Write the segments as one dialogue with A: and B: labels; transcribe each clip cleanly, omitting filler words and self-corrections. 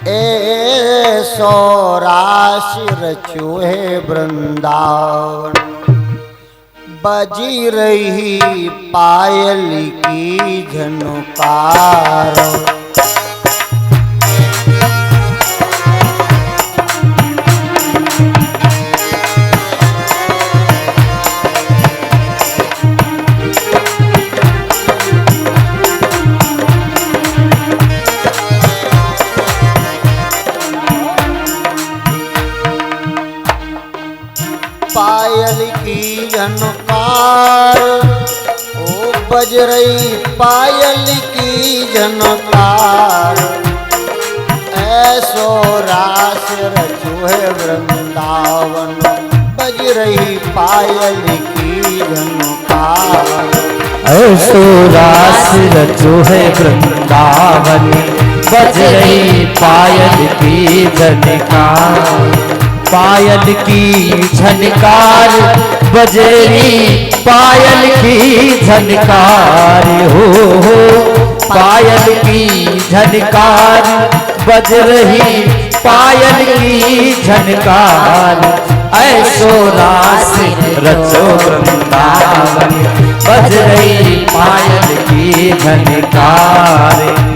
A: ऐसो रास रचो है वृंदावन, बजी रही पायल की झनकार। पायल की झनकार, ओ बज रही पायल की झनकार। ऐसो रास रचो है वृंदावन, बज रही पायल की झनकार।
B: ऐसो रास रचो है वृंदावन, बज रही पायल की झनकार। पायल की झनकार बजरी पायल की झनकार हो, पायल की झनकार बज रही पायल की झनकार। ऐसो रास रचो वृंदावन, बज रही पायल की झनकार।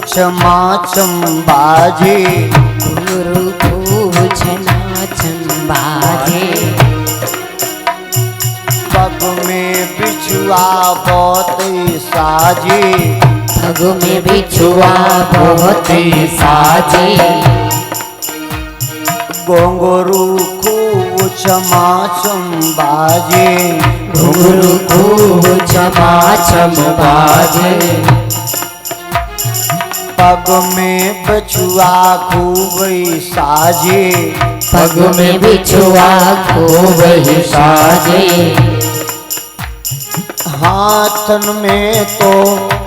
A: क्षमा चंबाजे,
C: घुंघरू खूब छमा चंबाजे।
A: पग में बिछुआ बहुत साजे,
C: पग में बिछुआ बहुत साजे।
A: घुंघरू खूब क्षमा चंबाजे,
C: घुंघरू खूब छमा चंबाजे।
A: पग में बिछुआ खूब साजे,
C: पग में बिछुआ खूब साजे।
A: हाथन में तो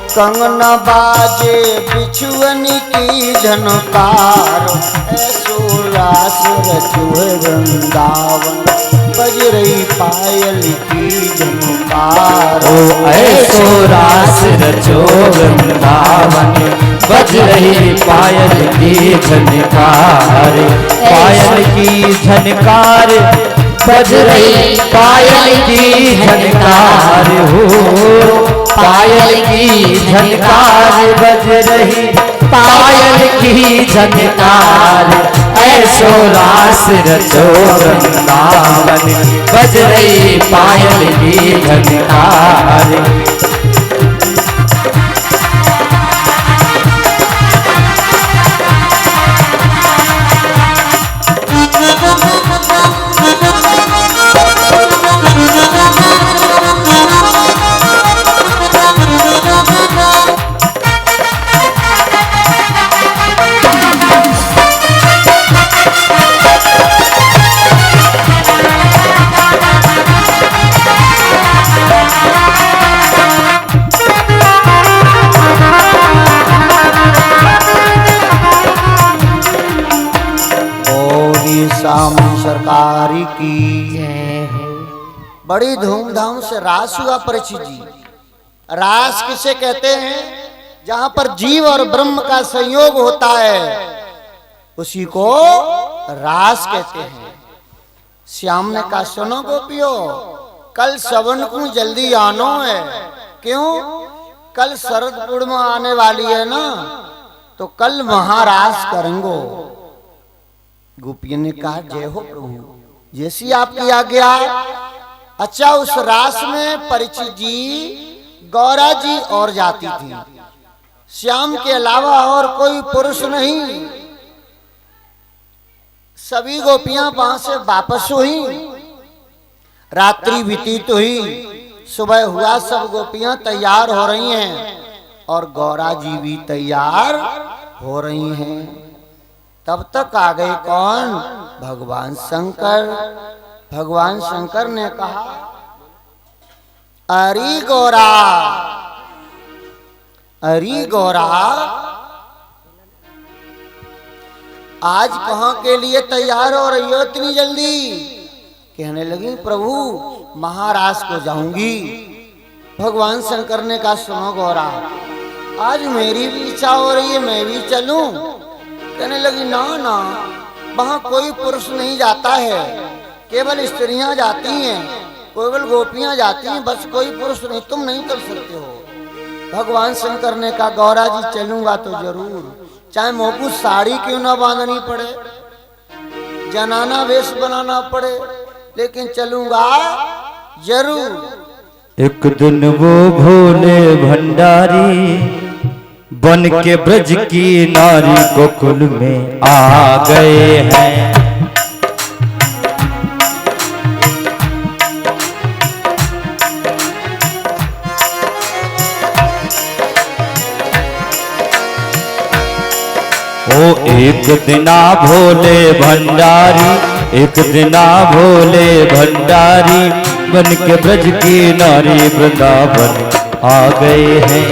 A: कंगना बाजे, बिछुअन की झनकार। ऐसो रास रचो है वृंदावन, बज रही पायल की झनकार।
B: ऐसो रास रचो वृंदावन, बज रही पायल की झनकार। पायल की झनकार बज रही पायल की झनकार हो, पायल की झनकार बज रही पायल की झनकार। ऐसो रास रचो वृंदावन, बज रही पायल की झनकार।
A: श्याम सरकारी की बड़ी धूमधाम से रास हुआ परीक्षित जी। रास किसे कहते हैं? जहां पर जीव और ब्रह्म का संयोग होता है उसी को रास कहते हैं। श्याम ने कहा सुनो गोपियों, कल सवन को जल्दी आनो है। क्यों? कल शरद पूर्णिमा आने वाली है ना, तो कल महारास करेंगे। गोपियों ने कहा जय हो प्रभु, जैसी आपकी आज्ञा। अच्छा, उस रास में परिचित जी, गौरा जी और जाती थी। श्याम के अलावा और कोई पुरुष नहीं। सभी गोपियां वहां से वापस हुई। रात्रि व्यतीत हुई, सुबह हुआ, सब गोपियां तैयार हो रही हैं और गौरा जी भी तैयार हो रही हैं। तब तक आ गए कौन? भगवान शंकर। भगवान शंकर ने कहा, अरे गौरा, अरे गौरा, आज कहाँ के लिए तैयार हो रही हो इतनी जल्दी? कहने लगी, प्रभु महाराज को जाऊंगी। भगवान शंकर ने कहा, सुनो गौरा, आज मेरी भी इच्छा हो रही है, मैं भी चलूं। कहने लगी, ना ना, वहां कोई पुरुष नहीं जाता है, केवल स्त्रियां जाती हैं, केवल गोपियां जाती हैं, बस कोई पुरुष नहीं, तुम नहीं कर सकते हो। भगवान शंकर ने कहा, गौरा जी चलूंगा तो जरूर, चाहे मोकू साड़ी क्यों ना बांधनी पड़े, जनाना वेश बनाना पड़े, लेकिन चलूंगा जरूर।
B: एक दिन वो भोले भंडारी बन के ब्रज की नारी गोकुल में आ गए हैं। ओ एक दिना भोले भंडारी, एक दिना भोले भंडारी बन के ब्रज की नारी वृंदावन आ गए हैं,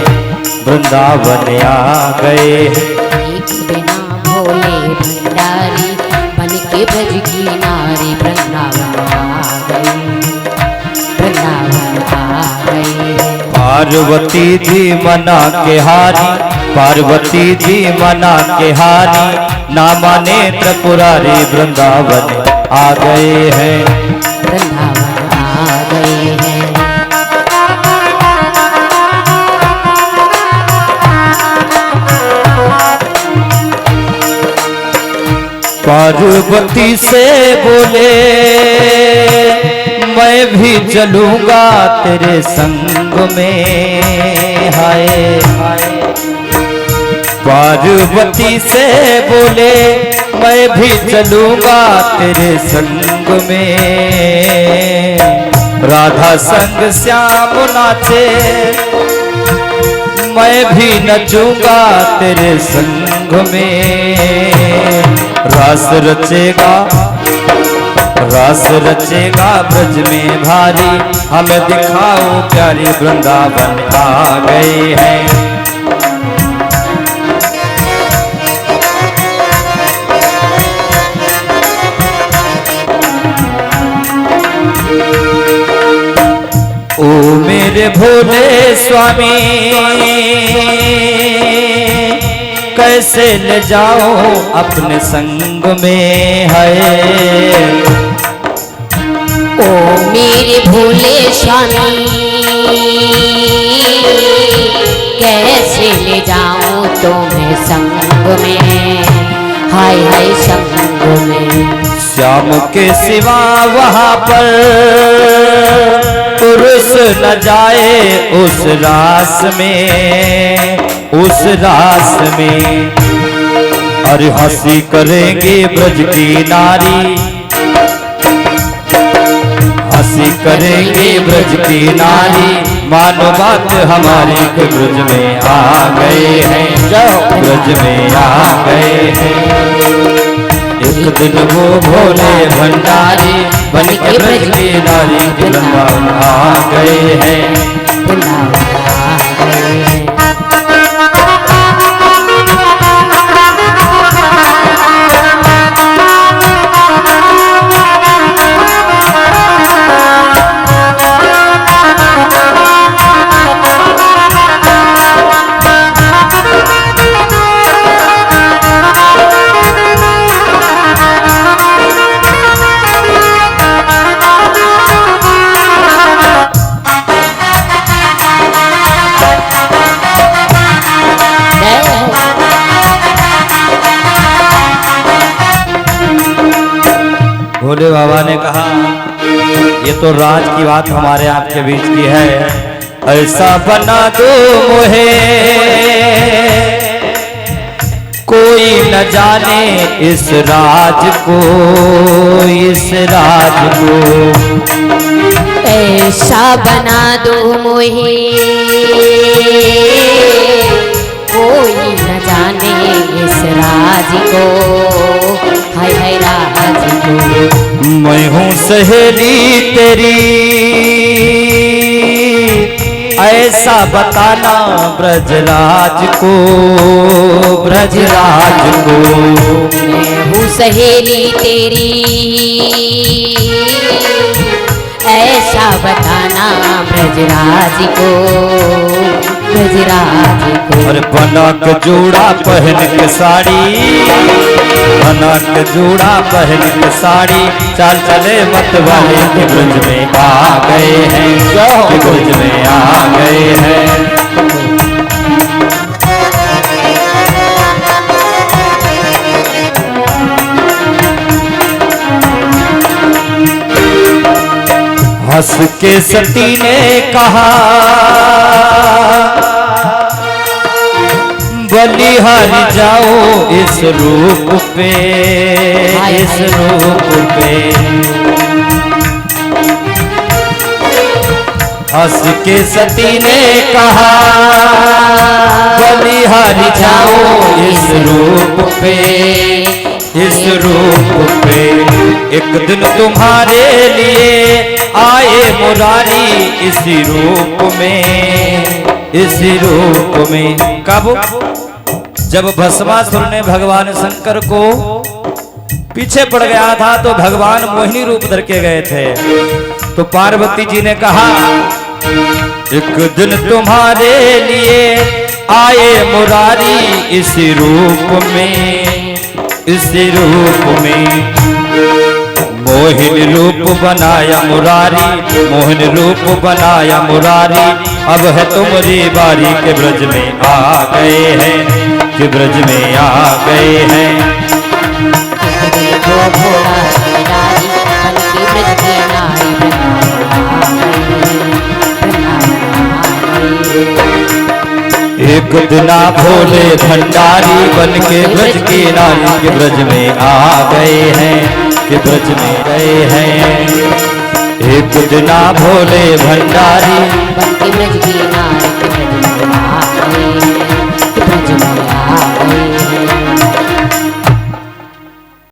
B: वृंदावन आ गए हैं।
C: एक बिना भोले भंडारी बन के ब्रज की नारी वृंदावन आ गई, वृंदावन आ गई।
B: पार्वती जी मना के हारी, पार्वती जी मना के हारी, ना माने त्रिपुरारी वृंदावन आ गए हैं,
C: वृंदावन आ गए हैं।
B: पार्वती से बोले, मैं भी चलूंगा तेरे संग में। हाय हाय, पार्वती से बोले, मैं भी चलूंगा तेरे संग में। राधा संग श्याम नाचे, मैं भी नचूंगा तेरे संग में। रास रचेगा, रास रचेगा ब्रज में भारी, हमें दिखाओ प्यारी वृंदावन आ गए हैं। ओ मेरे भोले स्वामी, कैसे ले जाओ अपने संग में। है
C: ओ मेरे भोले स्वामी, कैसे ले जाऊं तुम्हें संग में। हाय हाय संग में।
B: श्याम के सिवा वहाँ पर पुरुष न जाए उस रास में, उस रास में। अरे हंसी करेंगे ब्रज की नारी, हंसी करेंगे ब्रज की नारी। मानो बात हमारी के ब्रज में आ गए हैं, ब्रज में आ गए हैं। एक दिन वो भोले भंडारी बन के ब्रज की नारी वृंदावन आ गए हैं,
C: वृंदावन आ गए हैं।
B: भोले बाबा ने कहा, ये तो राज की बात हमारे आपके बीच की है, ऐसा बना दो मोहे कोई न जाने इस राज को, इस राज को।
C: ऐसा बना दो मोहे कोई न जाने इस राज को, हाय हाय राज को।
B: मैं हूँ सहेली तेरी ऐसा बताना ब्रजराज को, ब्रजराज को।
C: मैं हूँ सहेली तेरी ऐसा बताना ब्रजराज को, ब्रजराज को।
B: और बना के जोड़ा पहन के साड़ी, बना के जोड़ा पहन के साड़ी, चाल चले मत वाले के ब्रज में आ गए हैं, के ब्रज में आ गए हैं। हंस के सती ने कहा बलिहारी जाओ इस रूप पे, इस रूप पे। हंस के सती ने कहा बलिहारी जाओ इस रूप पे, इस रूप पे। एक दिन तुम्हारे लिए आए मुरारी इसी रूप में, इसी रूप में। कब? जब भस्मासुर ने भगवान शंकर को पीछे पड़ गया था तो भगवान मोहिनी रूप धर के गए थे, तो पार्वती जी ने कहा एक दिन तुम्हारे लिए आए मुरारी इसी रूप में, इसी रूप में। मोहिन रूप बनाया मुरारी, मोहिन रूप बनाया मुरारी। अब है तुम्हारी बारी के ब्रज में आ गए हैं, के ब्रज में आ गए हैं।
C: देखो भोला नारी बन के ब्रज की नारी
B: एक दिना भोले भंडारी बन के ब्रज की नारी के ब्रज में आ गए हैं, के ब्रज में गए हैं। एक दिना भोले भंडारी
C: बन के ब्रज की नारी के ब्रज में आ गए हैं, के ब्रज में आ गए हैं।